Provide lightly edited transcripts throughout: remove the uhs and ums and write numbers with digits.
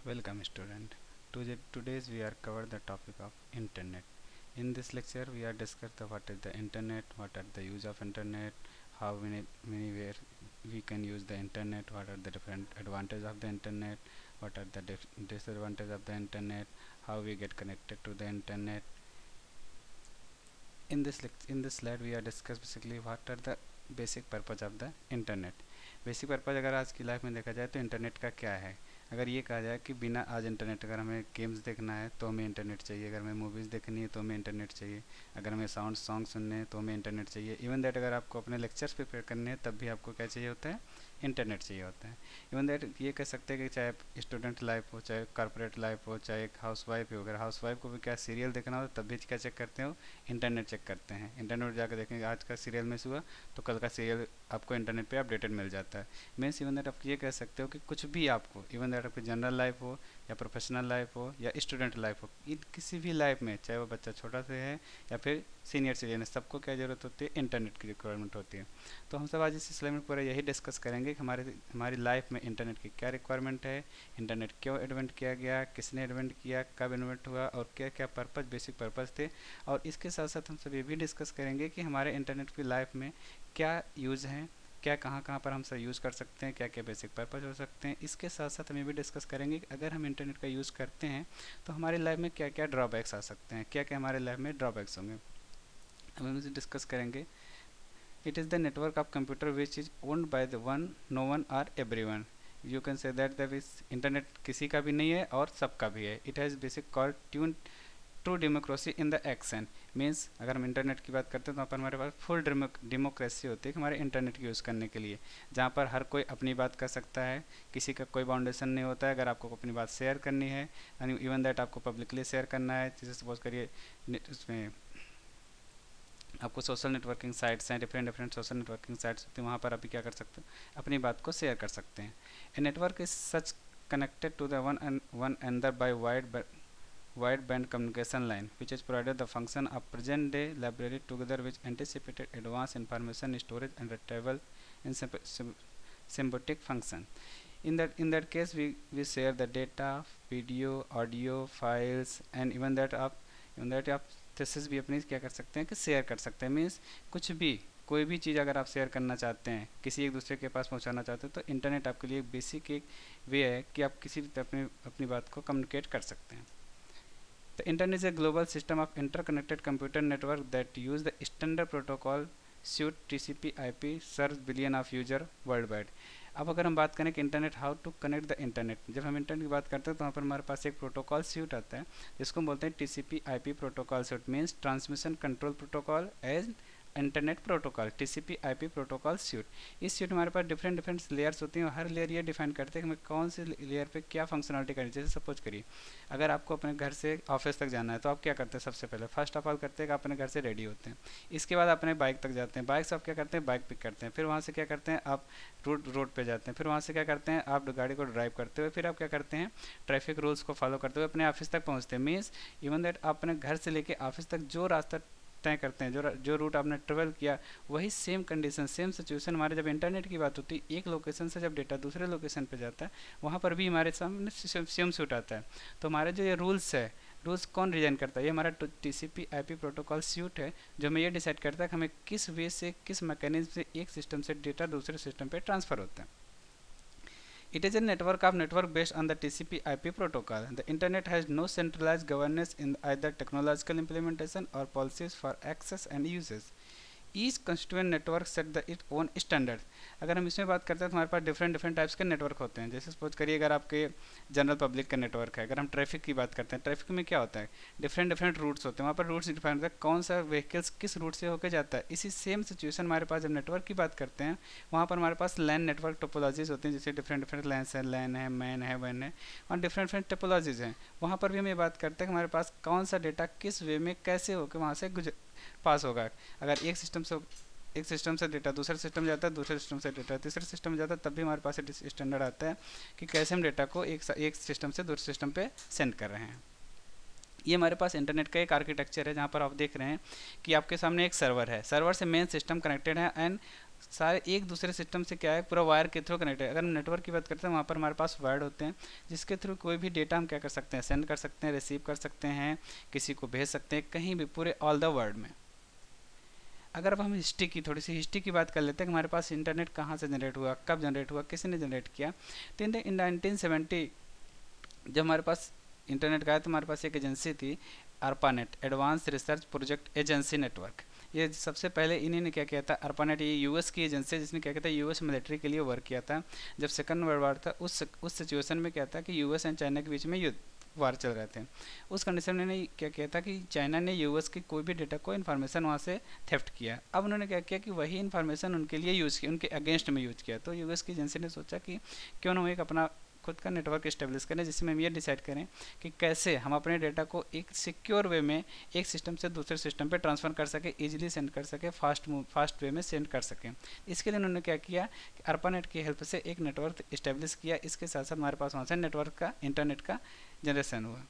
Welcome student. Today's we are cover the topic of internet. In this lecture we are discuss the what is the internet, what are the use of internet, how many where we can use the internet, what are the different advantages of the internet, what are the disadvantages of the internet, how we get connected to the internet. In this slide we are discuss basically what are the basic purpose of the internet. Basic purpose अगर आज की life में देखा जाए तो internet का क्या है। अगर ये कहा जाए कि बिना आज इंटरनेट, अगर हमें गेम्स देखना है तो हमें इंटरनेट चाहिए, अगर हमें मूवीज़ देखनी है तो हमें इंटरनेट चाहिए, अगर हमें सॉन्ग सुनने हैं तो हमें इंटरनेट चाहिए। इवन दैट अगर आपको अपने लेक्चर्स प्रिपेयर करने हैं तब भी आपको क्या चाहिए होता है, इंटरनेट चाहिए होता है। इवन दैट ये कह सकते हैं कि चाहे स्टूडेंट लाइफ हो, चाहे कॉर्पोरेट लाइफ हो, चाहे एक हाउस वाइफ हो, अगर हाउस वाइफ को भी क्या सीरियल देखना हो तब भी क्या चेक करते हो, इंटरनेट चेक करते हैं। इंटरनेट जाकर देखेंगे आज का सीरियल मिस हुआ तो कल का सीरियल आपको इंटरनेट पे अपडेटेड मिल जाता है। मीन्स इवन दैट आप ये कह सकते हो कि कुछ भी आपको, इवन दैट आपकी जनरल लाइफ हो या प्रोफेशनल लाइफ हो या स्टूडेंट लाइफ हो, इन किसी भी लाइफ में चाहे वो बच्चा छोटा से है या फिर सीनियर सिटीजन है, सबको क्या ज़रूरत होती है, इंटरनेट की रिक्वायरमेंट होती है। तो हम सब आज इस स्लाइड में पूरा यही डिस्कस करेंगे कि हमारी लाइफ में इंटरनेट की क्या रिक्वायरमेंट है, इंटरनेट क्यों इन्वेंट किया गया, किसने इन्वेंट किया, कब इन्वेंट हुआ और क्या क्या पर्पज़, बेसिक पर्पज़ थे। और इसके साथ साथ हम सब ये भी डिस्कस करेंगे कि हमारे इंटरनेट की लाइफ में क्या यूज़ हैं, क्या कहाँ कहाँ पर हम सब यूज़ कर सकते हैं, क्या क्या बेसिक पर्पज़ हो सकते हैं। इसके साथ साथ हम ये भी डिस्कस करेंगे कि अगर हम इंटरनेट का यूज़ करते हैं तो हमारी लाइफ में क्या क्या ड्रॉबैक्स आ सकते हैं, क्या क्या हमारे लाइफ में ड्रॉबैक्स होंगे, हम इसे डिस्कस करेंगे। It is the network of computer which is owned by the one, no one or every one. You can say that the internet किसी का भी नहीं है और सबका भी है। It has basic called tune true democracy in the action. Means अगर हम इंटरनेट की बात करते हैं तो वहाँ पर हमारे पास फुल डेमोक्रेसी होती है कि हमारे इंटरनेट की यूज़ करने के लिए, जहाँ पर हर कोई अपनी बात कर सकता है, किसी का कोई बाउंडेशन नहीं होता है। अगर आपको अपनी बात शेयर करनी है, इवन दैट आपको पब्लिकली शेयर करना है, जैसे सपोज करिए उसमें आपको सोशल नेटवर्किंग साइट्स हैं, different different social networking sites होती हैं, वहाँ पर अभी क्या कर सकते हो, अपनी बात को शेयर कर सकते हैं। A network is such connected to the one another by wideband communication line, which is provided the function of present day library together with anticipated advanced information storage and retrieval in symbiotic function. In that case we share the data, video, audio, files and even that आप thesis भी अपनी क्या कर सकते हैं कि share कर सकते हैं। मीन्स कुछ भी, कोई भी चीज़ अगर आप शेयर करना चाहते हैं, किसी एक दूसरे के पास पहुंचाना चाहते हैं, तो इंटरनेट आपके लिए एक बेसिक एक वे है कि आप किसी भी अपनी बात को कम्युनिकेट कर सकते हैं। The internet is a global system of interconnected computer network that use the standard protocol suite TCP/IP serves billion of user worldwide। अब अगर हम बात करें कि internet, how to connect the internet, जब हम इंटरनेट की बात करते हैं तो वहाँ पर हमारे पास एक प्रोटोकॉल सूट आता है जिसको हम बोलते हैं TCP/IP protocol suite. Means transmission control protocol as internet protocol, TCP/IP protocol suite. इस सूट में हमारे पास डिफरेंट डिफरेंट लेयर्स होती हैं और हर लेयर ये डिफाइन करते हैं कि हमें कौन से लेयर पे क्या फंक्शनलिटी करनी चाहिए। जैसे सपोज करिए अगर आपको अपने घर से ऑफिस तक जाना है तो आप क्या करते हैं, सबसे पहले फर्स्ट ऑफ ऑल करते हैं कि आप अपने घर से रेडी होते हैं, इसके बाद अपने बाइक तक जाते हैं, बाइक से आप क्या करते हैं, बाइक पिक करते हैं, फिर वहाँ से क्या करते हैं, आप रोड पे जाते हैं, फिर वहाँ से क्या करते हैं, आप गाड़ी को ड्राइव करते हुए फिर आप क्या करते हैं, ट्रैफिक रूल्स को फॉलो करते हुए अपने ऑफिस तक पहुँचते हैं। मीन्स इवन दैट आप अपने घर से लेके ऑफिस तक जो रास्ता तय करते हैं, जो रूट आपने ट्रेवल किया, वही सेम कंडीशन, सेम सिचुएशन हमारे जब इंटरनेट की बात होती है, एक लोकेशन से जब डेटा दूसरे लोकेशन पे जाता है वहाँ पर भी हमारे सामने सेम सूट आता है। तो हमारे जो ये रूल्स है, रूल्स कौन डिजाइन करता है, ये हमारा TCP/IP प्रोटोकॉल सूट है जो हमें ये डिसाइड करता है कि हमें किस वे से, किस मैकेनिज्म से एक सिस्टम से डेटा दूसरे सिस्टम पे ट्रांसफ़र होता है। It is a network based on the TCP/IP protocol. The internet has no centralized governance in either technological implementation or policies for access and usage. Each constituent network set the it own standard. अगर हम इसमें बात करते हैं तो हमारे पास different different types के network होते हैं। जैसे सपोज करिए अगर आपके जनरल पब्लिक का नेटवर्क है, अगर हम ट्रैफिक की बात करते हैं, ट्रैफिक में क्या होता है, डिफरेंट डिफरेंट रूट्स होते हैं, वहाँ पर रूट्स डिफाइन होता है कौन सा व्हीकल्स किस रूट से होकर जाता है। इसी सेम सिचुएशन हमारे पास जब नेटवर्क की बात करते हैं वहाँ पर हमारे पास लैन नेटवर्क टोपोलॉजीज होती हैं, जैसे डिफरेंट डिफरेंट लैंस है, लैन है, मैन है, वन है, और डिफरेंट डिफरेंट टोपोलॉजीज हैं। वहाँ पर भी हम ये बात करते हैं कि हमारे पास कौन सा डेटा किस वे में कैसे होकर वहाँ से पास होगा। अगर एक सिस्टम से डेटा दूसरे सिस्टम जाता है, दूसरे सिस्टम से डेटा तीसरे सिस्टम में जाता है, तब भी हमारे पास स्टैंडर्ड आता है कि कैसे हम डेटा को एक सिस्टम से दूसरे सिस्टम पे सेंड कर रहे हैं। ये हमारे पास इंटरनेट का एक आर्किटेक्चर है जहाँ पर आप देख रहे हैं कि आपके सामने एक सर्वर है, सर्वर से मेन सिस्टम कनेक्टेड है एंड सारे एक दूसरे सिस्टम से क्या है पूरा वायर के थ्रू कनेक्ट है। अगर हम नेटवर्क की बात करते हैं वहाँ पर हमारे पास वायर होते हैं जिसके थ्रू कोई भी डेटा हम क्या कर सकते हैं, सेंड कर सकते हैं, रिसीव कर सकते हैं, किसी को भेज सकते हैं कहीं भी पूरे ऑल द वर्ल्ड में। अगर अब हम हिस्ट्री की थोड़ी सी हिस्ट्री की बात कर लेते हैं कि हमारे पास इंटरनेट कहाँ से जनरेट हुआ, कब जनरेट हुआ, किसी ने जनरेट किया। तो इन 1970 जब हमारे पास इंटरनेट का आया तो हमारे पास एक एजेंसी थी, ARPANET, advance research project agency network. ये सबसे पहले इन्हीं ने क्या किया था, ARPANET ये यूएस की एजेंसी है जिसने क्या किया था, यूएस मिलिट्री के लिए वर्क किया था। जब सेकंड वर्ल्ड वार था उस सिचुएशन में क्या था कि यूएस एंड चाइना के बीच में युद्ध वार चल रहे थे। उस कंडीशन में उन्होंने क्या किया था कि चाइना ने यूएस की कोई भी डेटा को इन्फॉर्मेशन वहाँ से थेफ्ट किया। अब उन्होंने क्या किया कि वही इन्फॉर्मेशन उनके लिए यूज़ किया, उनके अगेंस्ट में यूज़ किया। तो यूएस की एजेंसी ने सोचा कि क्यों ना हम एक अपना खुद का नेटवर्क इस्टेब्लिश करें जिसमें हम ये डिसाइड करें कि कैसे हम अपने डेटा को एक सिक्योर वे में एक सिस्टम से दूसरे सिस्टम पे ट्रांसफ़र कर सके, इजीली सेंड कर सके, फास्ट वे में सेंड कर सकें। इसके लिए उन्होंने क्या किया कि ARPANET की हेल्प से एक नेटवर्क इस्टेब्लिश किया। इसके साथ साथ हमारे पास वहाँ से नेटवर्क का इंटरनेट का जनरेशन हुआ।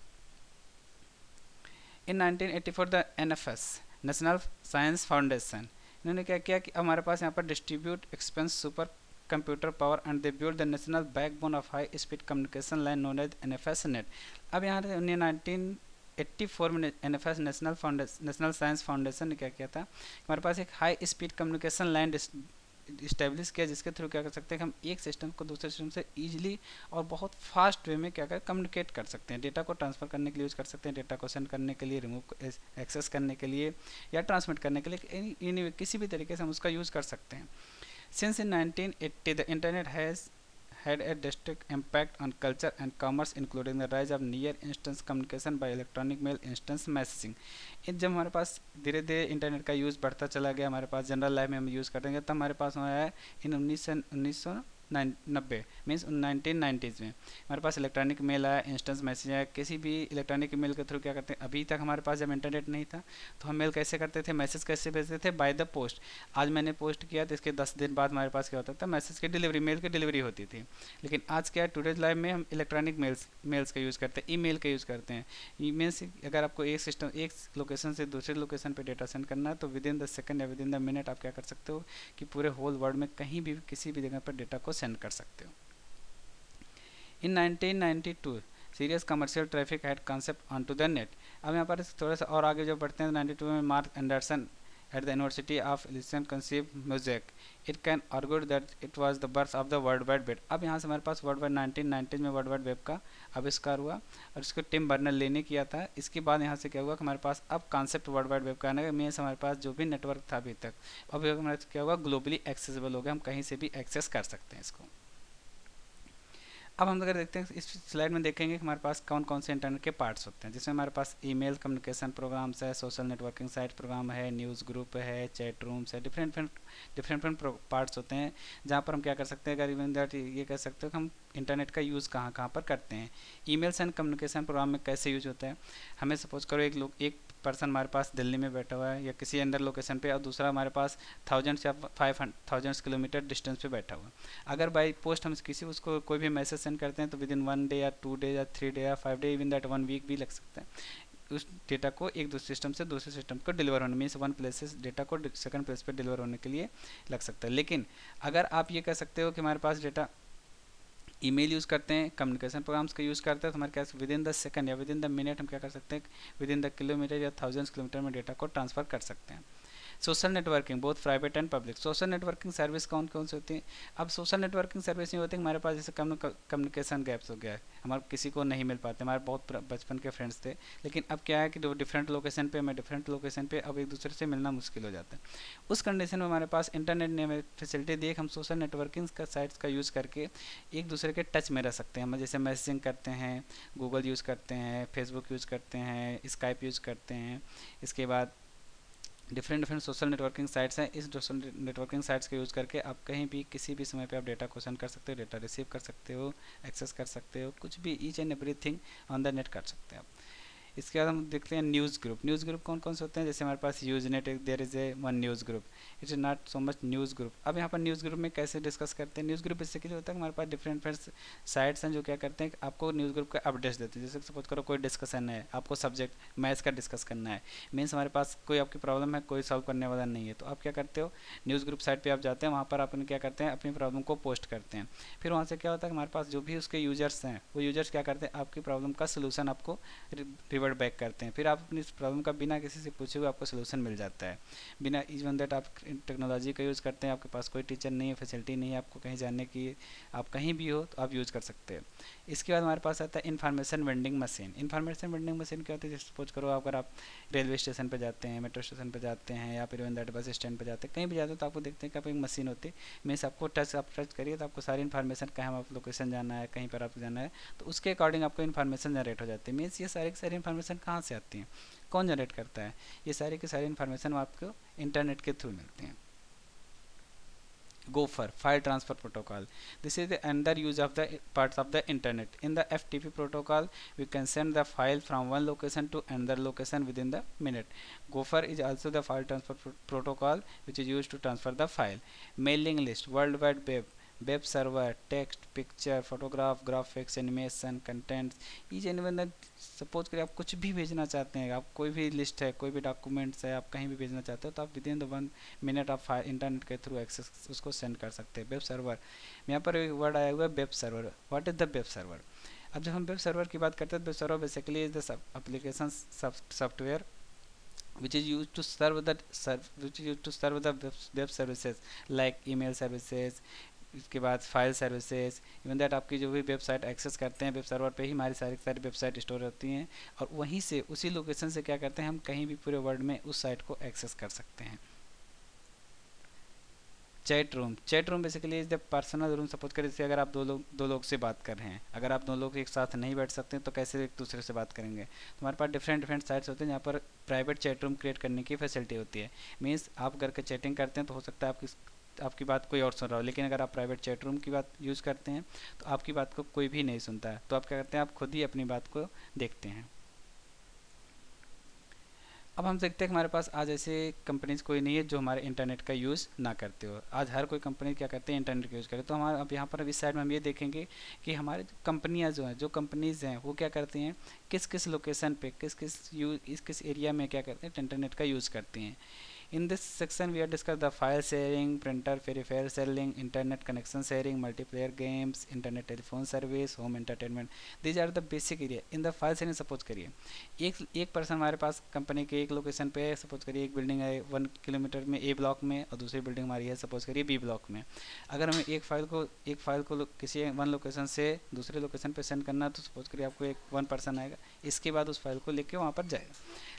In 1984 the NFS National Science Foundation इन्होंने क्या किया कि हमारे पास यहाँ पर distribute expense super computer power and they build the national backbone of high speed communication line known as NFS net. अब यहाँ 1984 में NFS नेशनल साइंस फाउंडेशन ने क्या किया था, हमारे पास एक high speed communication line establish किया जिसके थ्रू क्या कर सकते हैं कि हम एक सिस्टम को दूसरे सिस्टम से ईजिली और बहुत फास्ट वे में क्या कर कम्युनिकेट कर सकते हैं। डेटा को ट्रांसफ़र करने के लिए यूज़ कर सकते हैं, डेटा को सेंड करने के लिए, रिमूव एक्सेस करने के लिए या ट्रांसमिट करने के लिए, किसी भी तरीके से हम उसका यूज़ कर सकते हैं। Since in 1980, the internet has had a drastic impact on culture and commerce, including the rise of near instant communication by electronic mail, instant messaging। जब हमारे पास धीरे धीरे इंटरनेट का यूज़ बढ़ता चला गया, हमारे पास जनरल लाइफ में हम यूज़ करते हैं, तब हमारे पास आया है इन 1990 मीन्स 1990s में हमारे पास इलेक्ट्रॉनिक मेल आया, इंस्टेंस मैसेज आया। किसी भी इलेक्ट्रॉनिक मेल के थ्रू क्या करते हैं, अभी तक हमारे पास जब इंटरनेट नहीं था तो हम मेल कैसे करते थे, मैसेज कैसे भेजते थे, बाय द पोस्ट। आज मैंने पोस्ट किया तो इसके 10 दिन बाद हमारे पास क्या होता था, मैसेज की डिलीवरी, मेल की डिलीवरी होती थी। लेकिन आज क्या है, टूडेज लाइफ में हम इलेक्ट्रॉनिक मेल्स का यूज़ करते हैं, ईमेल का यूज़ करते हैं। ईमेल से अगर आपको एक लोकेशन से दूसरे लोकेशन पर डेटा सेंड करना है तो विद इन द सेकंड या विद इन द मिनट आप क्या कर सकते हो कि पूरे होल वर्ल्ड में कहीं भी किसी भी जगह पर डेटा को सेंड कर सकते हो। In 1992 serious commercial traffic had concept on to the net. अब यहाँ पर थोड़ा सा और आगे जो बढ़ते हैं 92 में Marc Andreessen at the University of इलिसन conceive Mosaic it can argue that it was the birth of the World Wide Web. अब यहाँ से हमारे पास वर्ल्ड वाइड 1990 में वर्ल्ड वाइड वेब का आविष्कार हुआ और इसको टिम बर्नर-ली ने किया था। इसके बाद यहाँ से क्या हुआ कि हमारे पास अब कॉन्सेप्ट वर्ल्ड वाइड वेब का आने का मीन्स हमारे पास जो भी नेटवर्क था अभी तक, अब हमारे क्या हुआ, ग्लोबली एक्सेसिबल हो गया, हम कहीं से भी एक्सेस कर सकते हैं इसको। अब हम अगर देखते हैं इस स्लाइड में देखेंगे कि हमारे पास कौन कौन से इंटरनेट के पार्ट्स होते हैं, जिसमें हमारे पास ईमेल कम्युनिकेशन प्रोग्राम्स है, सोशल नेटवर्किंग साइट प्रोग्राम है, न्यूज़ ग्रुप है, चैट रूम्स है, डिफरेंट पार्ट्स होते हैं जहाँ पर हम क्या कर सकते हैं, अगर इवन दैट ये कह सकते हो कि हम इंटरनेट का यूज़ कहाँ कहाँ पर करते हैं। ईमेल्स एंड कम्युनिकेशन प्रोग्राम में कैसे यूज होता है, हमें सपोज करो एक पर्सन हमारे पास दिल्ली में बैठा हुआ है या किसी अंदर लोकेशन पे और दूसरा हमारे पास 1000 या 500 किलोमीटर डिस्टेंस पे बैठा हुआ है। अगर बाई पोस्ट हम किसी उसको कोई भी मैसेज सेंड करते हैं तो विद इन 1 डे या 2 डे या 3 डे या 5 डे इवन दैट 1 वीक भी लग सकता है उस डेटा को एक दूसरे सिस्टम से दूसरे सिस्टम को डिलीवर होने, मीन्स वन प्लेस से डेटा को सेकंड प्लेस पे डिलीवर होने के लिए लग सकता है। लेकिन अगर आप ये कह सकते हो कि हमारे पास डेटा ईमेल यूज़ करते हैं, कम्युनिकेशन प्रोग्राम्स का यूज़ करते हैं तो हमारे क्या विद इन द सेकंड या विद इन द मिनट हम क्या कर सकते हैं, विद इन द किलोमीटर या 1000 किलोमीटर में डेटा को ट्रांसफ़र कर सकते हैं। Social networking both private and public. Social networking service कौन कौन सी होती है, अब सोशल नेटवर्किंग सर्विस ये होती है हमारे पास जैसे कम्युनिकेशन गैप्स हो गया है, हमारे किसी को नहीं मिल पाते, हमारे बहुत बचपन के फ्रेंड्स थे लेकिन अब क्या है कि डिफरेंट लोकेशन पे मैं डिफरेंट लोकेशन पे अब एक दूसरे से मिलना मुश्किल हो जाता है। उस कंडीशन में हमारे पास इंटरनेट ने हमें फैसिलिटी दी, हम सोशल नेटवर्किंग का साइट्स का यूज़ करके एक दूसरे के टच में रह सकते हैं। हम जैसे मैसेजिंग करते हैं, गूगल यूज़ करते हैं, फेसबुक यूज़ करते हैं, स्काइप यूज़ करते हैं, इसके बाद डिफरेंट सोशल नेटवर्किंग साइट्स हैं। इस सोशल नेटवर्किंग साइट्स का यूज़ करके आप कहीं भी किसी भी समय पे आप डेटा को सेंड कर सकते हो, डेटा रिसीव कर सकते हो, एक्सेस कर सकते हो, कुछ भी each and everything on the net कर सकते हो आप। इसके बाद हम देखते हैं न्यूज़ ग्रुप। न्यूज़ ग्रुप कौन कौन से होते हैं, जैसे हमारे पास Usenet, there is a one news group, it is not so much news group. अब यहाँ पर न्यूज़ ग्रुप में कैसे डिस्कस करते हैं, न्यूज़ ग्रुप बेसिकली होता है हमारे पास डिफरेंट डिफरेंट साइट्स हैं जो क्या करते हैं आपको न्यूज़ ग्रुप का अपडेट्स देते हैं। जैसे सपोज करो कोई डिस्कशन है, आपको सब्जेक्ट मैथ्स का डिस्कस करना है, मीन्स हमारे पास कोई आपकी प्रॉब्लम है, कोई सॉल्व करने वाला नहीं है, तो आप क्या करते हो, न्यूज़ ग्रुप साइट पे आप जाते हैं, वहाँ पर अपन क्या करते हैं अपनी प्रॉब्लम को पोस्ट करते हैं। फिर वहाँ से क्या होता है हमारे पास जो भी उसके यूजर्स हैं वो यूजर्स क्या करते हैं आपकी प्रॉब्लम का सोल्यूशन आपको रिवर्ट बैक करते हैं। फिर आप अपनी प्रॉब्लम का बिना किसी से पूछे हुए आपको सोल्यूशन मिल जाता है, बिना इवन दैट आप टेक्नोलॉजी का यूज़ करते हैं, आपके पास कोई टीचर नहीं है, फैसिलिटी नहीं है आपको कहीं जाने की, आप कहीं भी हो तो आप यूज़ कर सकते हैं। इसके बाद हमारे पास आता है information vending machine. Information vending machine क्या होती है, जैसे सपोज करो अगर आप रेलवे स्टेशन पर जाते हैं, मेट्रो स्टेशन पर जाते हैं, या फिर इवन दैट बस स्टैंड पर जाते हैं, कहीं भी जाते हो तो आपको देखते हैं कि आप एक मशीन होती है, मीन्स आपको आप टच करिए तो आपको सारी इन्फॉर्मेशन कहाँ आप लोकेशन जाना है, कहीं पर आपको जाना है, तो उसके अकॉर्डिंग आपको इन्फॉर्मेशन जनरेट हो जाती है। मीन्स ये सारी की सारी इन्फॉर्मेशन कहाँ से आती है, कौन जनरेट करता है, ये सारी की सारी इन्फॉर्मेशन आपको इंटरनेट के थ्रू मिलती हैं। Gopher file transfer protocol. This is the another use of the parts of the internet. In the FTP protocol, we can send the file from one location to another location within the minute. Gopher is also the file transfer protocol which is used to transfer the file. Mailing list, World Wide Web, web server, text, picture, photograph, graphics, animation, contents, each and one. Suppose करिए आप कुछ भी भेजना चाहते हैं, आप कोई भी लिस्ट है, कोई भी डॉक्यूमेंट्स है, आप कहीं भी भेजना चाहते हो तो आप विद इन द 1 मिनट आप इंटरनेट के थ्रू एक्सेस उसको सेंड कर सकते हैं। वेब सर्वर, यहाँ पर एक वर्ड आया हुआ है web server. What is the web server. अब जब हम वेब सर्वर की बात करते हैं, web server basically is the application software which is used to serve the web services like email services, इसके बाद फाइल सर्विसेज, इवन दैट आपकी जो भी वेबसाइट एक्सेस करते हैं वेब सर्वर पे ही हमारी सारी वेबसाइट स्टोर होती हैं, और वहीं से उसी लोकेशन से क्या करते हैं हम कहीं भी पूरे वर्ल्ड में उस साइट को एक्सेस कर सकते हैं। Chat room basically is the personal room. Suppose करें जैसे अगर आप दो लोग से बात कर रहे हैं, अगर आप दो लोग एक साथ नहीं बैठ सकते तो कैसे एक दूसरे से बात करेंगे, तो हमारे पास डिफरेंट साइट्स होते हैं जहाँ पर प्राइवेट चैट रूम क्रिएट करने की फैसिलिटी होती है। मीन्स आप करके चैटिंग करते हैं तो हो सकता है आपकी बात कोई और सुन रहा हो, लेकिन अगर आप प्राइवेट चैट रूम की बात यूज़ करते हैं तो आपकी बात को कोई भी नहीं सुनता है, तो आप क्या करते हैं आप खुद ही अपनी बात को देखते हैं। अब हम देखते हैं कि हमारे पास आज ऐसे कंपनीज कोई नहीं है जो हमारे इंटरनेट का यूज़ ना करते हो। आज हर कोई कंपनी क्या करते हैं इंटरनेट का यूज़ करते, तो हमारे अब यहाँ पर इस साइड में हम ये देखेंगे कि हमारे कंपनियाँ जो हैं, जो कंपनीज़ हैं वो क्या करती हैं, किस किस लोकेशन पे किस एरिया में क्या करते हैं इंटरनेट का यूज़ करती हैं। In this section, we have discussed the file sharing, printer peripheral sharing, internet connection sharing, multiplayer games, internet telephone service, home entertainment. These are the basic area. In the file sharing, suppose करिए एक person हमारे पास company के एक location पे है, suppose करिए एक building है 1 किलोमीटर में ए ब्लॉक में, और दूसरी बिल्डिंग हमारी है सपोज करिए बी ब्लॉक में। अगर हमें एक फाइल को किसी वन लोकेशन से दूसरे लोकेशन पे सेंड करना है तो सपोज करिए आपको एक 1 पर्सन आएगा, इसके बाद उस फाइल को लेके वहाँ पर जाएगा।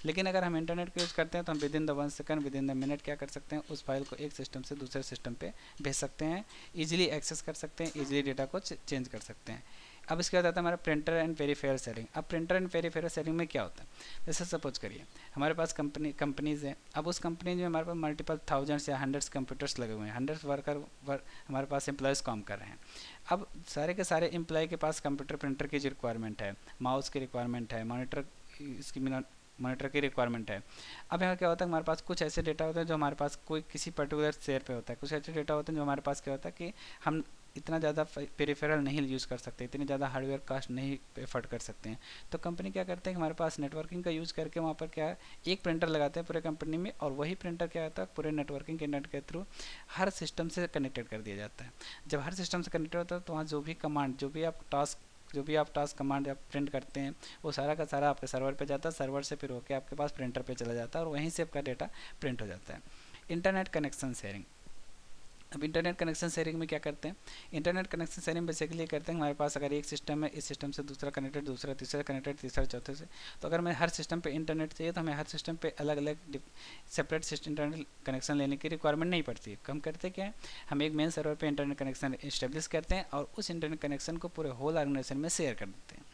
लेकिन अगर हम इंटरनेट का यूज़ करते हैं तो हम with in the 1 second, with in the minute क्या कर सकते हैं, उस फाइल को एक सिस्टम से दूसरे सिस्टम पे भेज सकते हैं, इजीली एक्सेस कर सकते हैं, इजीली डेटा को चेंज कर सकते हैं। अब इसके बाद आता है हमारा प्रिंटर एंड पेरिफेरल शेयरिंग। अब प्रिंटर एंड पेरिफेरल शेयरिंग में क्या होता है, जैसे सपोज करिए हमारे पास कंपनीज़ हैं, अब उस कंपनी में हमारे पास मल्टीपल थाउजेंड्स या हंड्रेड्स कंप्यूटर्स लगे हुए हैं, हंड्रेड्स हमारे पास एम्प्लॉयज़ काम कर रहे हैं। अब सारे के सारे एम्प्लॉय के पास कंप्यूटर प्रिंटर की रिक्वायरमेंट है, माउस की रिक्वायरमेंट है, मॉनिटर की रिक्वायरमेंट है। अब यहाँ क्या होता है हमारे पास कुछ ऐसे डेटा होते हैं जो हमारे पास कोई किसी पर्टिकुलर शेयर पे होता है, कुछ ऐसे डेटा होते हैं जो हमारे पास क्या होता है कि हम इतना ज़्यादा पेरिफेरल नहीं यूज़ कर सकते, इतनी ज़्यादा हार्डवेयर कास्ट नहीं एफर्ट कर सकते हैं, तो कंपनी क्या करते हैं कि हमारे पास नेटवर्किंग का यूज़ करके वहाँ पर क्या है एक प्रिंटर लगाते हैं पूरे कंपनी में, और वही प्रिंटर क्या होता है पूरे नेटवर्किंग के नेट के थ्रू हर सिस्टम से कनेक्टेड कर दिया जाता है। जब हर सिस्टम से कनेक्टेड होता है तो वहाँ जो भी आप टास्क कमांड आप प्रिंट करते हैं वो सारा का सारा आपके सर्वर पे जाता है, सर्वर से फिर होकर आपके पास प्रिंटर पे चला जाता है, और वहीं से आपका डेटा प्रिंट हो जाता है। Internet connection sharing. अब इंटरनेट कनेक्शन शेयरिंग में क्या करते हैं, इंटरनेट कनेक्शन शेयरिंग बेसिकली करते हैं हमारे पास अगर एक सिस्टम है, इस सिस्टम से दूसरा कनेक्टेड, दूसरा तीसरा कनेक्टेड, तीसरा चौथे से, तो अगर हमें हर सिस्टम पे इंटरनेट चाहिए तो हमें हर सिस्टम पे अलग अलग सेपरेट इंटरनेट कनेक्शन लेने की रिक्वायरमेंट नहीं पड़ती है। हम करते क्या है, हम एक मेन सर्वर पर इंटरनेट कनेक्शन इस्टेब्लिश करते हैं और उस इंटरनेट कनेक्शन को पूरे होल ऑर्गेनाइजेशन में शेयर कर देते हैं।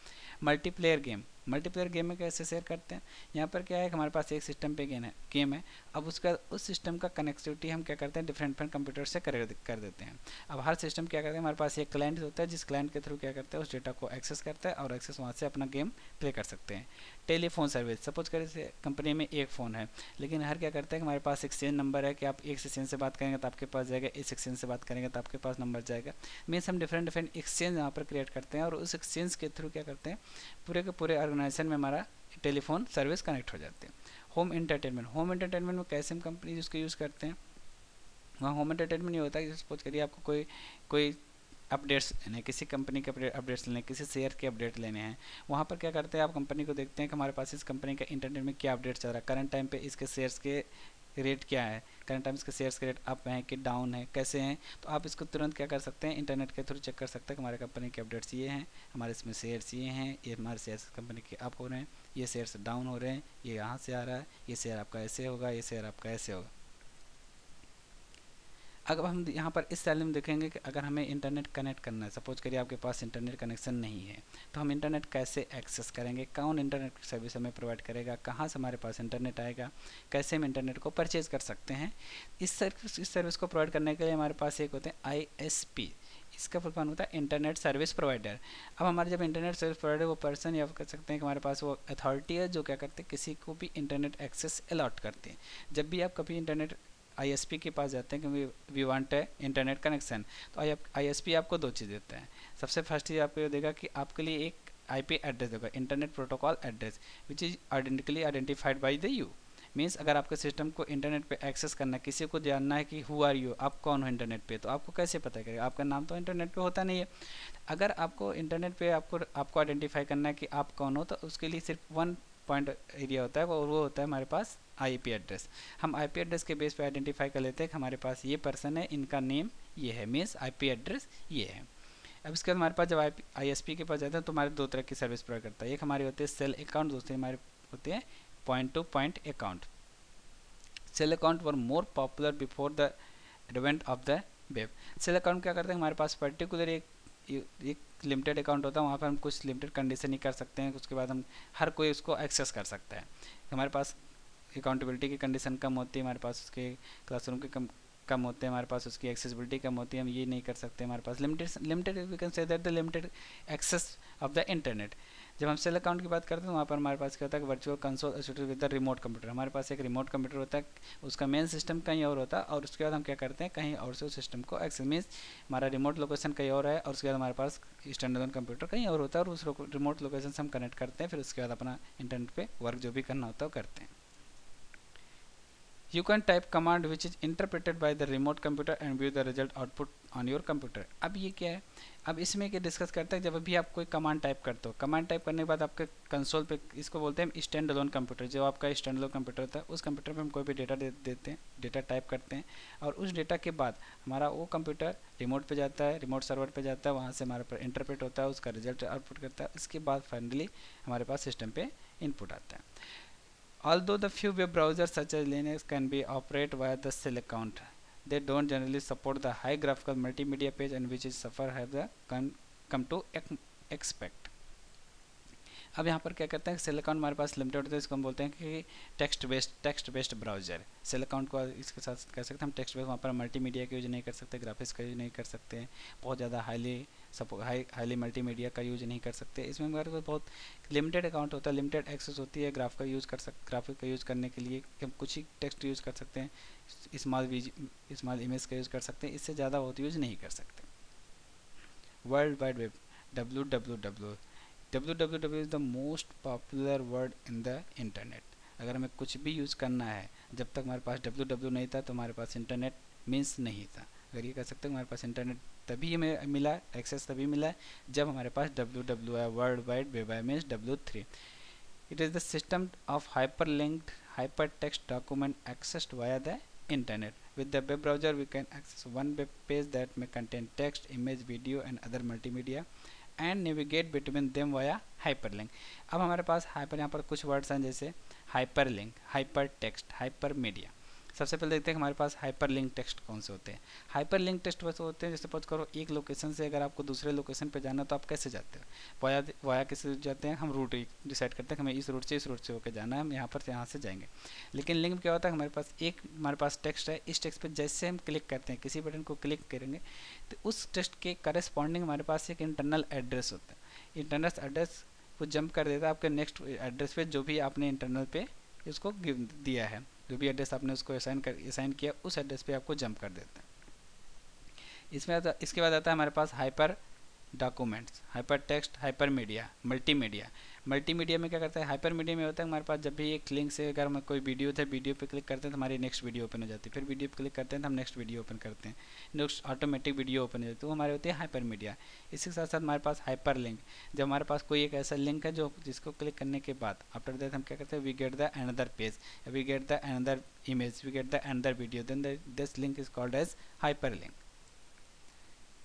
मल्टीप्लेयर गेम, मल्टीप्लेयर गेम में कैसे शेयर करते हैं, यहाँ पर क्या है कि हमारे पास एक सिस्टम पे गेम है। अब उसका उस सिस्टम का कनेक्टिविटी हम क्या करते हैं, डिफरेंट डिफरेंट कंप्यूटर से कर देते हैं। अब हर सिस्टम क्या करते हैं, हमारे पास एक क्लाइंट होता है जिस क्लाइंट के थ्रू क्या करता है उस डेटा को एक्सेस करता है और एक्सेस वहाँ से अपना गेम प्ले कर सकते हैं। टेलीफोन सर्विस, सपोज करें कंपनी में एक फ़ोन है, लेकिन हर क्या करता है कि हमारे पास एक्सचेंज नंबर है कि आप एक एक्सचेंज से बात करेंगे तो आपके पास जाएगा, इस एक्सचेंज से बात करेंगे तो आपके पास नंबर जाएगा। मीन्स हम डिफरेंट डिफरेंट एक्सचेंज यहाँ पर क्रिएट करते हैं और उस एक्सचेंज के थ्रू क्या करते हैं पूरे के पूरे ऑर्गेनाइजेशन में हमारा टेलीफोन सर्विस कनेक्ट हो जाती है। होम एंटरटेनमेंट में कैसे हम कंपनी उसको यूज़ करते हैं, वहाँ होम एंटरटेनमेंट ये होता है कि सपोज करिए आपको कोई अपडेट्स लेने हैं, किसी कंपनी के अपडेट्स लेने हैं, किसी शेयर के अपडेट लेने हैं। वहाँ पर क्या करते हैं, आप कंपनी को देखते हैं कि हमारे पास इस कंपनी का इंटरनेट में क्या अपडेट चल रहा है, करंट टाइम पे इसके शेयर्स के रेट क्या है, करंट टाइम इसके शेयर्स के रेट अप हैं कि डाउन है, कैसे हैं। तो आप इसको तुरंत क्या कर सकते हैं, इंटरनेट के थ्रू चेक कर सकते हैं कि हमारे कंपनी के अपडेट्स ये हैं, हमारे इसमें शेयर्स ये हैं, ये हमारे शेयर्स कंपनी के अप हो रहे हैं, ये शेयर्स डाउन हो रहे हैं, ये यहाँ से आ रहा है, ये शेयर आपका ऐसे होगा, ये शेयर आपका ऐसे होगा। अगर हम यहाँ पर इस सैलरी में देखेंगे कि अगर हमें इंटरनेट कनेक्ट करना है, सपोज करिए आपके पास इंटरनेट कनेक्शन नहीं है, तो हम इंटरनेट कैसे एक्सेस करेंगे, कौन इंटरनेट सर्विस हमें प्रोवाइड करेगा, कहाँ से हमारे पास इंटरनेट आएगा, कैसे हम इंटरनेट को परचेज कर सकते हैं। इस सर्विस को प्रोवाइड करने के लिए हमारे पास एक होते हैं ISP, इसका फुल फॉर्म होता है इंटरनेट सर्विस प्रोवाइडर। अब हमारे जब इंटरनेट सर्विस प्रोवाइडर वो पर्सन या कर सकते हैं कि हमारे पास वो अथॉरिटी है जो क्या करते हैं किसी को भी इंटरनेट एक्सेस अलॉट करते हैं। जब भी आप कभी इंटरनेट ISP के पास जाते हैं क्योंकि वी वांट है इंटरनेट कनेक्शन, तो ISP आपको दो चीज़ देता है। सबसे फर्स्ट चीज़ आपको ये देगा कि आपके लिए एक IP एड्रेस देगा, internet protocol address, which is identified by the you. Means अगर आपके सिस्टम को इंटरनेट पे एक्सेस करना है, किसी को जानना है कि हु आर यू, आप कौन हो इंटरनेट पे, तो आपको कैसे पता करेगा, आपका नाम तो इंटरनेट पे होता नहीं है। अगर आपको इंटरनेट पे आपको आइडेंटिफाई करना है कि आप कौन हो, तो उसके लिए सिर्फ वन पॉइंट एरिया होता है और वो होता है हमारे पास IP एड्रेस। हम IP एड्रेस के बेस पे आइडेंटिफाई कर लेते हैं कि हमारे पास ये पर्सन है, इनका नेम ये है, मीन्स IP एड्रेस ये है। अब इसके बाद हमारे पास जब ISP के पास जाते हैं तो हमारे दो तरह की सर्विस प्रोवाइड करता है, एक हमारी होती है सेल अकाउंट, दूसरी हमारे होते हैं point two point account. Sale account were more popular before the advent of the web. Sale account क्या करते हैं, हमारे पास पर्टिकुलर एक लिमिटेड अकाउंट होता है, वहाँ पर हम कुछ लिमिटेड कंडीशन ही कर सकते हैं, उसके बाद हम हर कोई उसको एक्सेस कर सकता है। हमारे पास अकाउंटेबिलिटी की कंडीशन कम होती है, हमारे पास उसके क्लासरूम के कम होते हैं, हमारे पास उसकी एक्सेसिबिलिटी कम होती है, हम ये नहीं कर सकते, हमारे पास limited we can say that the limited access of the internet. जब हम सेल अकाउंट की बात करते हैं वहाँ पर हमारे पास क्या होता है, virtual console associated with the remote computer. हमारे पास एक रिमोट कंप्यूटर होता है, उसका मेन सिस्टम कहीं और होता है और उसके बाद हम क्या करते हैं कहीं और से उस सिस्टम को एक्सेस, मीन्स हमारा रिमोट लोकेशन कहीं और है और उसके बाद हमारे पास स्टैंडर्ड कंप्यूटर कहीं और होता है और उस रिमोट लोकेशन से हम कनेक्ट करते हैं, फिर उसके बाद अपना इंटरनेट पे वर्क जो भी करना होता है वो करते हैं। You can type command which is interpreted by the remote computer and view the result output on your computer। अब ये क्या है, अब इसमें क्या डिस्कस करते हैं, जब भी आप कोई कमांड टाइप करते हो, कमांड टाइप करने के बाद आपके कंसोल पे, इसको बोलते हैं स्टैंड अलोन कंप्यूटर, जो आपका स्टैंड अलोन कंप्यूटर होता है उस कंप्यूटर पे हम कोई भी डेटा देते हैं, डेटा टाइप करते हैं और उस डेटा के बाद हमारा वो कंप्यूटर रिमोट पे जाता है, रिमोट सर्वर पे जाता है, वहाँ से हमारे पर इंटरप्रेट होता है, उसका रिजल्ट आउटपुट करता है, इसके बाद फाइनली हमारे पास सिस्टम पे इनपुट आता है। Although the few web browsers such as Linux can be operated via the shell account, they don't generally support the high graphical multimedia page and which is suffer have the come to expect। अब यहाँ पर क्या करते हैं, sale account हमारे पास limited होता है, इसको हम बोलते हैं कि text based browser. Sale account को इसके साथ कह सकते हैं हम टेक्स्ट बेस्ड, वहाँ पर मल्टीमीडिया का यूज नहीं कर सकते, ग्राफिक्स का यूज नहीं कर सकते, बहुत ज़्यादा हाईली मल्टीमीडिया का यूज नहीं कर सकते। इसमें हमारे पास बहुत लिमिटेड अकाउंट होता है, लिमिटेड एक्सेस होती है ग्राफिक का यूज़ करने के लिए, हम कुछ ही टेक्स्ट यूज़ कर सकते हैं, स्मॉल इमेज का यूज़ कर सकते हैं, इससे ज़्यादा बहुत यूज़ नहीं कर सकते। World Wide web, www is the most popular word in the internet. अगर हमें कुछ भी यूज़ करना है, जब तक हमारे पास www नहीं था तो हमारे पास इंटरनेट मीन्स नहीं था। अगर ये कह सकते हैं हमारे पास इंटरनेट तभी हमें मिला, एक्सेस तभी मिला जब हमारे पास www है, वर्ल्ड वाइड वेब है, means W3। It is the system of hyperlinked hypertext document accessed via the internet. With the web browser we can access one web page that may contain text, image, video and other multimedia and navigate between them via hyperlink। अब हमारे पास hyper, यहाँ पर कुछ words हैं जैसे hyperlink, hyper text, hyper media. सबसे पहले देखते हैं हमारे पास हाइपर लिंक टेक्स्ट कौन से होते हैं। हाइपर लिंक टेक्स्ट वैसे होते हैं जैसे सपोज करो एक लोकेशन से अगर आपको दूसरे लोकेशन पे जाना तो आप कैसे जाते हो, वाया वाया कैसे जाते हैं, हम रूट डिसाइड करते हैं कि हमें इस रूट से होकर जाना है, हम यहाँ पर से यहाँ से जाएंगे। लेकिन लिंक क्या होता है, हमारे पास टेक्स्ट है, इस टेक्स्ट पर जैसे हम क्लिक करते हैं, किसी बटन को क्लिक करेंगे तो उस टेक्स्ट के करस्पॉन्डिंग हमारे पास एक इंटरनल एड्रेस होता है। इंटरनल एड्रेस वो जंप कर देता है आपके नेक्स्ट एड्रेस पे जो भी आपने इंटरनल पे उसको दिया है, जो भी एड्रेस आपने उसको असाइन किया उस एड्रेस पे आपको जंप कर देता है। इसके बाद आता है हमारे पास hyper documents, hyper text, hyper media, multimedia. Multimedia में क्या करता है, हाइपर मीडिया में होता है हमारे पास जब भी एक लिंक से अगर हम कोई वीडियो थे, वीडियो पे क्लिक करते हैं तो हमारी नेक्स्ट वीडियो ओपन हो जाती है, फिर वीडियो पे क्लिक करते हैं तो हम नेक्स्ट वीडियो ओपन करते हैं, नेक्स्ट ऑटोमेटिक वीडियो ओपन हो जाती है, वो हमारे होती है हाइपर मीडिया। इसी के साथ साथ हमारे पास हाइपर लिंक, जब हमारे पास कोई एक ऐसा लिंक है जो जिसको क्लिक करने के बाद आफ्टर दैट हम क्या करते हैं, we get the another page, we get the another image, we get the another video, then this link is called as hyper link.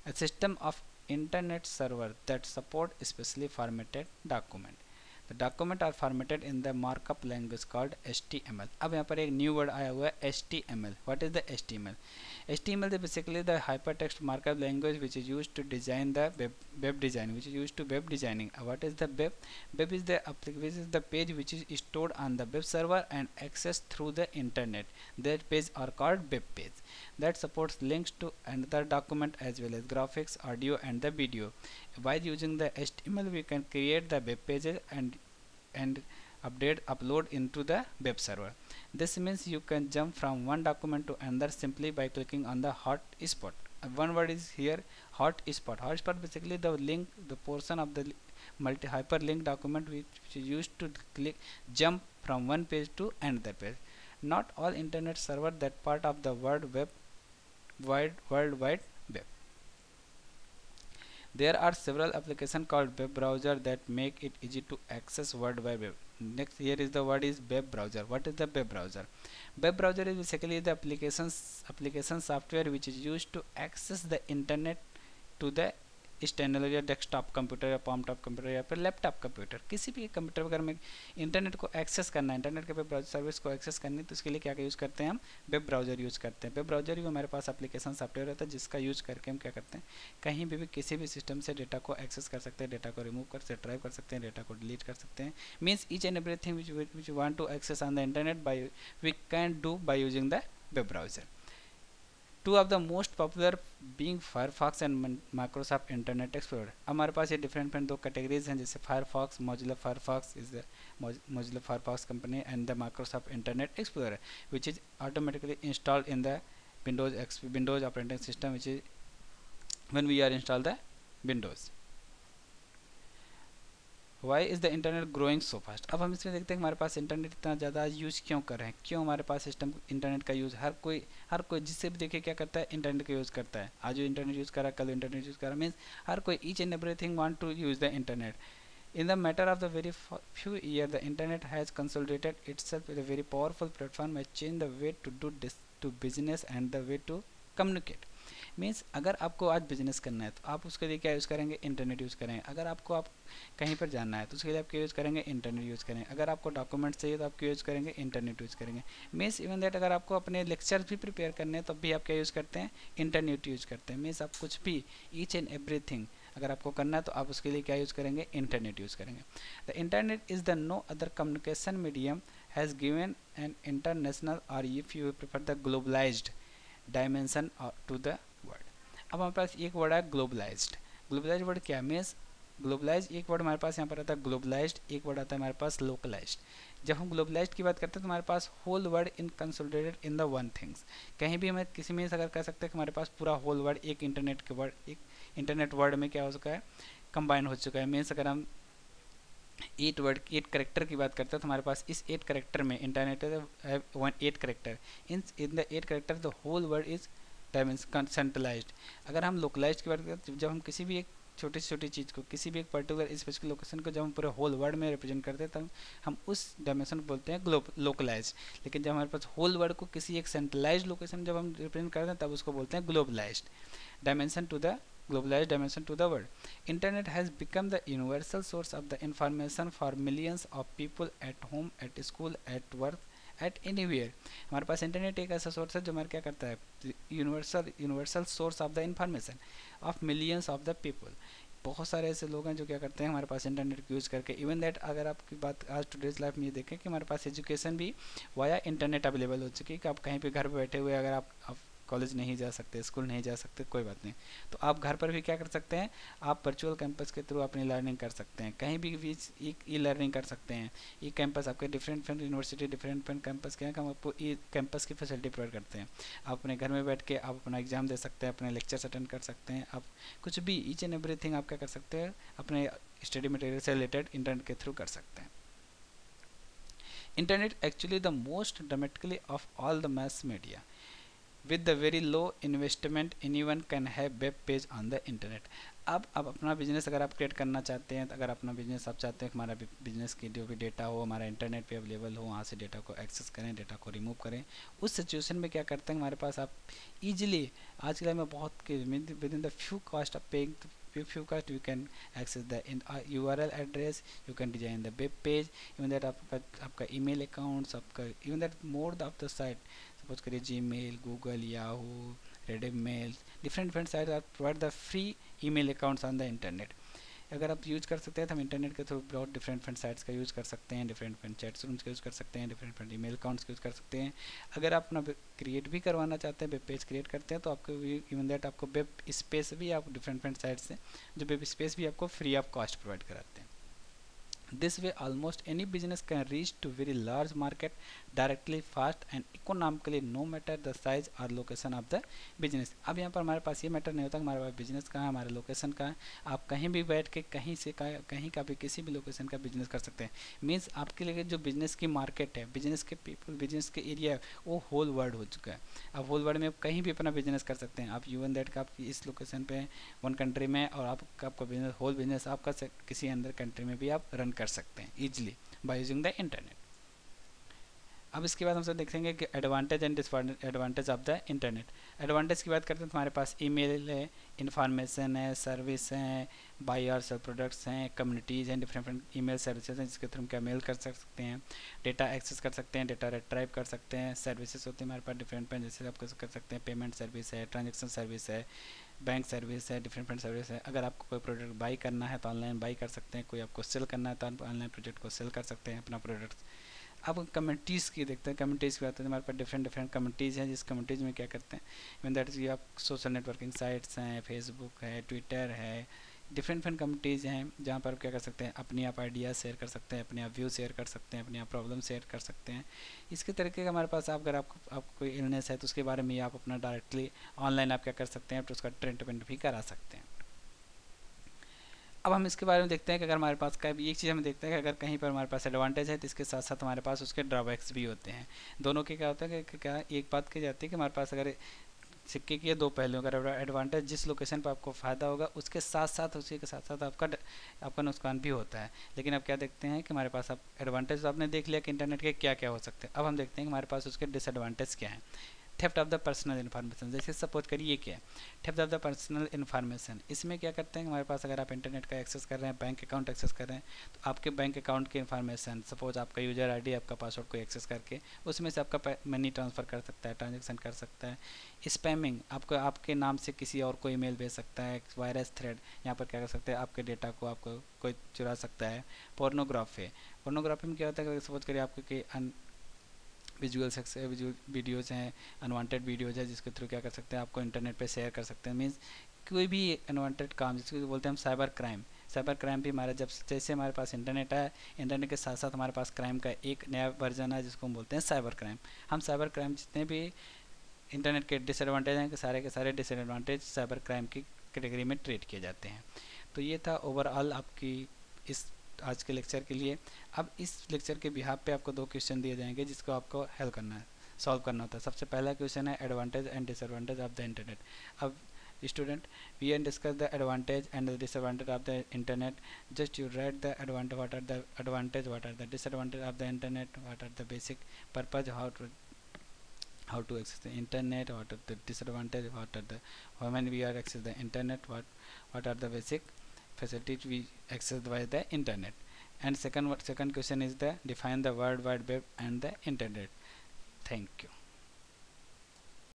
A system of internet server that support specially formatted document. The document are formatted in the markup language called HTML. अब यहाँ पर एक new word आया हुआ है HTML. What is the HTML? HTML is basically the hypertext markup language which is used to design the web design, which is used to web designing. What is the web? Web is the page which is stored on the web server and accessed through the internet. That page are called web page. That supports links to another document as well as graphics, audio and the video. By using the HTML we can create the web pages and upload into the web server. This means you can jump from one document to another simply by clicking on the hotspot. One word is here, hotspot. Hotspot basically the link, the portion of the hyperlink document which is used to jump from one page to another page. Not all internet server that part of the world wide web. There are several applications called web browser that make it easy to access World Wide Web. Next here is the word is web browser. What is the web browser? Web browser is basically the application software which is used to access the internet to the external या desktop computer या पॉमटॉप computer या फिर laptop computer, किसी भी computer वगैरह में internet को access करना है, इंटरनेट के वेब ब्राउजर सर्विस को एक्सेस करनी है तो उसके लिए क्या यूज़ करते हैं, हम वेब ब्राउजर यूज़ करते हैं। वेब ब्राउजर भी हमारे पास एप्लीकेशन सॉफ्टवेयर होता है जिसका यूज़ करके हम क्या करते हैं, कहीं भी किसी भी सिस्टम से डेटा को एक्सेस कर सकते हैं, डेटा को रिमूव कर सकते, ड्राइव कर सकते हैं, डेटा को डिलीट कर सकते हैं। Means each and everything which want to access on the internet by we can do by using the web browser. Two of the most popular being Firefox and Microsoft Internet Explorer. हमारे पास ये different दो categories हैं जैसे Firefox, Mozilla Firefox is the Mozilla Firefox company and the Microsoft Internet Explorer which is automatically installed in the Windows operating system which is when we are install the Windows. Why is the internet growing so fast. अब हम इसमें देखते हैं कि हमारे पास internet इतना ज़्यादा यूज़ क्यों कर रहे हैं, क्यों हमारे पास सिस्टम इंटरनेट का यूज़ हर कोई जिससे भी देखिए क्या करता है, इंटरनेट का यूज़ करता है। आज जो इंटरनेट यूज़ कर रहा है कल इंटरनेट यूज़ कर रहा है, मीन्स हर कोई each and everything want to use the internet. In the matter of the very few years, the internet has consolidated itself with a very powerful platform has changed the way to do this to business and the way to communicate. Means अगर आपको आज business करना है तो आप उसके लिए क्या यूज़ करेंगे, इंटरनेट यूज़ करेंगे। अगर आपको आप कहीं पर जाना है तो उसके लिए आप क्या यूज़ करेंगे, इंटरनेट यूज़ करेंगे। अगर आपको डॉक्यूमेंट्स चाहिए तो आप क्या यूज़ करेंगे, इंटरनेट यूज़ करेंगे। मीन्स इवन दैट अगर आपको अपने लेक्चर भी प्रिपेयर करने हैं तब भी आप क्या यूज़ करते हैं, इंटरनेट यूज़ करते हैं। मीन्स आप कुछ भी ईच एंड एवरीथिंग अगर आपको करना है तो आप उसके लिए क्या यूज़ करेंगे, इंटरनेट यूज़ करेंगे। The internet is the no other communication medium has given an international or if you prefer the globalized dimension to the world. अब हमारे पास एक वर्ड है ग्लोबलाइज्ड। ग्लोबलाइज्ड वर्ड क्या मीन्स, ग्लोबलाइज एक word हमारे पास यहाँ पर आता है ग्लोबलाइज्ड, एक वर्ड आता है हमारे पास लोकलाइज्ड। जब हम ग्लोबलाइज्ड की बात करते हैं तो हमारे पास whole world in consolidated in the one things. कहीं भी हमें किसी में अगर कह सकते हैं कि हमारे पास पूरा होल वर्ड एक इंटरनेट के वर्ड, एक इंटरनेट वर्ड में क्या हो चुका है, कंबाइन हो चुका है। मीन्स अगर हम 8 करेक्टर की बात करते हैं तो हमारे पास इस 8 करेक्टर में internet 8 character, in the 8 character the whole word is centralized. अगर हम लोकलाइज्ड की बात करते हैं, जब हम किसी भी एक छोटी से छोटी चीज़ को, किसी भी एक पर्टिकुलर स्पेसिफिक लोकेशन को जब हम पूरे होल वर्ड में रिप्रेजेंट करते हैं तब हम उस डायमेंशन को बोलते हैं लोकलाइज। लेकिन जब हमारे पास होल वर्ड को किसी एक सेंट्रलाइज लोकेशन जब हम रिप्रेजेंट करते हैं तब उसको बोलते हैं globalized dimension to the globalized dimension to the world. Internet has become the universal source of the information for millions of people at home, at school, at work at anywhere. हमारे पास internet एक ऐसा source है जो हमारे क्या करता है, universal source of the information of millions of the people. बहुत सारे ऐसे लोग हैं जो क्या करते हैं हमारे पास इंटरनेट को यूज़ करके, इवन दैट अगर आपकी बात आज टुडेज लाइफ में ये देखें कि हमारे पास एजुकेशन भी वाया इंटरनेट अवेलेबल हो चुकी है, कि आप कहीं पे घर पे बैठे हुए अगर आप कॉलेज नहीं जा सकते, स्कूल नहीं जा सकते, कोई बात नहीं, तो आप घर पर भी क्या कर सकते हैं, आप वर्चुअल कैंपस के थ्रू अपनी लर्निंग कर सकते हैं, कहीं भी बीच ई लर्निंग कर सकते हैं। ई कैंपस आपके डिफरेंट यूनिवर्सिटी डिफरेंट कैंपस के हैं, हम आपको ई कैंपस की फैसिलिटी प्रोवाइड करते हैं। आप अपने घर में बैठ के आप अपना एग्जाम दे सकते हैं, अपने लेक्चर्स अटेंड कर सकते हैं, आप कुछ भी ईच एंड एवरीथिंग आप क्या कर सकते हैं अपने स्टडी मटेरियल से रिलेटेड इंटरनेट के थ्रू कर सकते हैं। Internet actually the most dramatically of all the mass media. With the very low investment anyone can have web page on the internet. अब अपना बिजनेस अगर आप क्रिएट करना चाहते हैं, तो अगर अपना बिजनेस आप चाहते हैं कि हमारा बिजनेस की जो भी डेटा हो हमारा इंटरनेट पे अवेलेबल हो, वहाँ से डेटा को एक्सेस करें, डेटा को रिमूव करें, उस सिचुएशन में क्या करते हैं हमारे पास आप इजीली आज के टाइम में बहुत with in the few cost of paying few cost you can access the URL address, you can design the web page, even that आपका email accounts, आपका even that mode of the site, suppose करिए Gmail, Google, Yahoo, Rediffmail, different site are provide the free email accounts on the internet. अगर आप use कर सकते हैं तो हम इंटरनेट के थ्रू बहुत डिफरेंट साइट्स का यूज़ कर सकते हैं, डिफरेंट चैट्स रूम्स का यूज़ कर सकते हैं, डिफरेंट ईमेल अकाउंट्स का यूज़ कर सकते हैं। अगर आप अपना क्रिएट भी करवाना चाहते हैं, वेब पेज क्रिएट करते हैं, तो आपको इवन दैट आपको वेब स्पेस भी आप डिफरेंट साइट से जो वेब स्पेस भी आपको फ्री ऑफ कॉस्ट प्रोवाइड कराते हैं। This way almost any business can reach to very large market directly, fast and economically, no matter the size or location of the business. अब यहाँ पर हमारे पास ये मैटर नहीं होता हमारे पास बिजनेस कहाँ है, हमारे लोकेशन कहाँ है, आप कहीं भी बैठ के कहीं से कहीं का भी किसी भी लोकेशन का बिजनेस कर सकते हैं। मीन्स आपके लिए जो बिजनेस की मार्केट है, बिजनेस के पीपल, बिजनेस के एरिया है, वो होल वर्ल्ड हो चुका है। अब होल वर्ल्ड में आप कहीं भी अपना बिजनेस कर सकते हैं। आप यूवन दैट का आप इस लोकेशन पे वन कंट्री में, और आपका बिजनेस होल बिजनेस आपका किसी अंदर कंट्री में भी आप रन कर सकते हैं easily bye using the internet. अब इसके बाद हम सब देखेंगे कि advantage and disadvantage of the internet. Advantage की बात करते हैं तो हमारे पास ईमेल है, इन्फॉर्मेशन है, सर्विस हैं, बाई और सेल प्रोडक्ट्स हैं, कम्युनिटीज़ हैं, डिफरेंट ईमेल सर्विसेज हैं जिसके थ्रू हम क्या मेल कर सकते हैं, डेटा एक्सेस कर सकते हैं, डेटा रिट्राइव कर सकते हैं, सर्विसेज होते हैं हमारे पास डिफरेंट जैसे आप कर सकते हैं पेमेंट सर्विस है, ट्रांजेक्शन सर्विस है, बैंक सर्विस है, डिफरेंट सर्विस है। अगर आपको कोई प्रोडक्ट बाई करना है तो ऑनलाइन बाई कर सकते हैं, कोई आपको सेल करना है तो ऑनलाइन प्रोडक्ट को सेल कर सकते हैं अपना प्रोडक्ट। अब कम्युनिटीज़ की देखते हैं, कम्युनिटीज़ की बात है हमारे पास डिफरेंट कम्युनिटीज़ हैं, जिस कम्युनिटीज़ में क्या करते हैं इवन दैट जी आप सोशल नेटवर्किंग साइट्स हैं, फेसबुक है, ट्विटर है, डिफरेंट कम्युनिटीज़ हैं जहाँ पर क्या कर सकते हैं अपनी आप आइडियाज़ शेयर कर सकते हैं, अपने आप व्यू शेयर कर सकते हैं, अपनी आप प्रॉब्लम शेयर कर सकते हैं। इसके तरीके का हमारे पास अगर आपको कोई इलनेस है तो उसके बारे में आप अपना डायरेक्टली ऑनलाइन आप क्या कर सकते हैं तो उसका ट्रीटमेंट भी करा सकते हैं। अब हम इसके बारे में देखते हैं कि अगर हमारे पास का एक चीज़ हम देखते हैं कि अगर कहीं पर हमारे पास एडवांटेज है तो इसके साथ साथ हमारे पास उसके ड्रॉबैक्स भी होते हैं। दोनों के क्या होता है कि क्या एक बात की जाती है कि हमारे पास अगर सिक्के के दो पहलू, अगर एडवांटेज जिस लोकेशन पर आपको फ़ायदा होगा उसके साथ साथ उसी के साथ साथ आपका नुकसान भी होता है। लेकिन अब क्या देखते हैं कि हमारे पास अब एडवांटेज तो आपने देख लिया कि इंटरनेट के क्या क्या हो सकते हैं, अब हम देखते हैं कि हमारे पास उसके डिसएडवांटेज क्या हैं। Theft of the personal information, जैसे सपोज करिए ये क्या है theft of the personal information. इसमें क्या करते हैं हमारे पास अगर आप इंटरनेट का एक्सेस कर रहे हैं, बैंक अकाउंट एक्सेस कर रहे हैं, तो आपके बैंक अकाउंट की इन्फॉर्मेशन, सपोज आपका यूजर आईडी, आपका पासवर्ड को एक्सेस करके उसमें से आपका मनी ट्रांसफ़र कर सकता है, ट्रांजेक्शन कर सकता है। स्पैमिंग, आपको आपके नाम से किसी और को ईमेल भेज सकता है। वायरस थ्रेड, यहाँ पर क्या कर सकते हैं आपके डेटा को आपको कोई चुरा सकता है। पोर्नोग्राफी, पोर्नोग्राफी में क्या होता है सपोज करिए आपको कि विजुअल वीडियोज़ हैं, अनवांटेड वीडियोज़ है जिसके थ्रू क्या कर सकते हैं आपको इंटरनेट पे शेयर कर सकते हैं। मीन्स कोई भी अनवांटेड काम जिसको बोलते हैं हम साइबर क्राइम, साइबर क्राइम भी हमारे जैसे हमारे पास इंटरनेट है, इंटरनेट के साथ साथ हमारे पास क्राइम का एक नया वर्जन है जिसको हम बोलते हैं साइबर क्राइम। हम साइबर क्राइम जितने भी इंटरनेट के डिसएडवांटेज हैं कि सारे के सारे डिसएडवांटेज साइबर क्राइम की कैटेगरी में ट्रीट किए जाते हैं। तो ये था ओवरऑल आपकी इस आज के लेक्चर के लिए। अब इस लेक्चर के बिहाफ पे आपको दो क्वेश्चन दिए जाएंगे जिसको आपको हल करना है, सॉल्व करना होता है। सबसे पहला क्वेश्चन है advantage and disadvantage of the internet. अब student, we can discuss the advantage and the disadvantage of the internet. Just you write the advantage, what are the advantage, what are the disadvantage of the internet, what are the basic purpose, how to access the internet, what are the disadvantage, what are the when we are access the internet, what are the basic facilities we access by the internet. And second question is the define the world wide web and the internet. Thank you.